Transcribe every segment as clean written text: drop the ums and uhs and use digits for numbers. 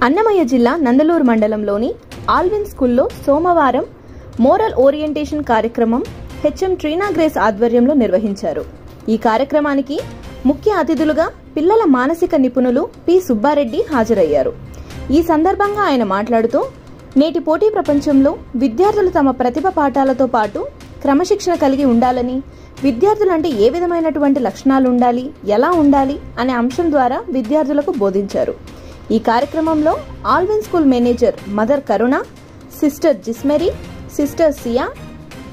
అన్నమయ్య జిల్లా నందలూరు మండలంలోని ఆల్విన్ స్కూల్లో సోమవారం మోరల్ ఓరియంటేషన్ కార్యక్రమం హెచ్ఎం ట్రీనా గ్రేస్ ఆధ్వర్యంలో నిర్వహించారు. ఈ కార్యక్రమానికి ముఖ్య అతిథులుగా పిల్లల మానసిక నిపుణులు పి సుబ్బారెడ్డి హాజరయ్యారు. ఈ సందర్భంగా ఆయన మాట్లాడుతూ, నేటి పోటీ ప్రపంచంలో విద్యార్థులు తమ ప్రతిభ పాఠాలతో పాటు క్రమశిక్షణ కలిగి ఉండాలని, విద్యార్థులంటే ఏ విధమైనటువంటి లక్షణాలు ఉండాలి, ఎలా ఉండాలి అనే అంశం ద్వారా విద్యార్థులకు బోధించారు. ఈ కార్యక్రమంలో ఆల్విన్ స్కూల్ మేనేజర్ మదర్ కరుణ, సిస్టర్ జిస్మెరీ, సిస్టర్ సియా,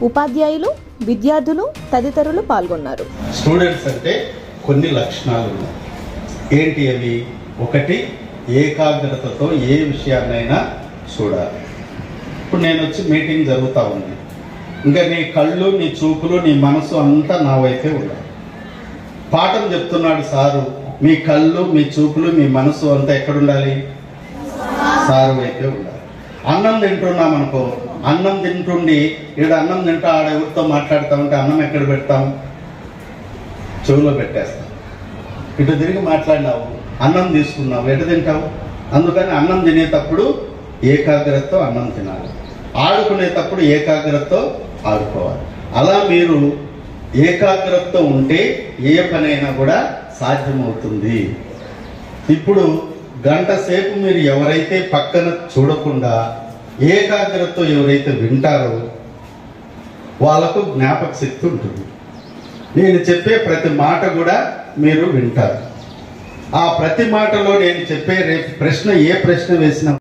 ఉపాధ్యాయులు, విద్యార్థులు తదితరులు పాల్గొన్నారు. స్టూడెంట్స్ అంటే కొన్ని లక్షణాలు ఉన్నాయి. ఏంటి అవి? ఒకటి, ఏకాగ్రతతో ఏ విషయాన్నైనా చూడాలి. ఇప్పుడు నేను వచ్చి మీటింగ్ జరుగుతూ ఉంది, ఇంకా నీ కళ్ళు, నీ చూపులు, నీ మనసు అంతా నా వైపే ఉండాలి. పాఠం చెప్తున్నాడు సారు, మీ కళ్ళు, మీ చూపులు, మీ మనసు అంతా ఎక్కడుండాలి? సారు వైపే ఉండాలి. అన్నం తింటున్నాం అనుకో, అన్నం తింటుండి ఈడ అన్నం తింటా ఆడ ఎవరితో మాట్లాడుతూ ఉంటే అన్నం ఎక్కడ పెడతాం? చెవులో పెట్టేస్తాం. ఇటు తిరిగి మాట్లాడినావు, అన్నం తీసుకున్నావు, ఎటు తింటావు? అందుకని అన్నం తినేటప్పుడు ఏకాగ్రతతో అన్నం తినాలి, ఆడుకునేటప్పుడు ఏకాగ్రతతో ఆడుకోవాలి. అలా మీరు ఏకాగ్రతతో ఉంటే ఏ పనైనా కూడా సాధ్యమవుతుంది. ఇప్పుడు గంట సేపు మీరు ఎవరైతే పక్కన చూడకుండా ఏకాగ్రతతో ఎవరైతే వింటారో వాళ్ళకు జ్ఞాపక శక్తి ఉంటుంది. నేను చెప్పే ప్రతి మాట కూడా మీరు వింటారు. ఆ ప్రతి మాటలో నేను చెప్పే ప్రశ్న, ఏ ప్రశ్న వేసినా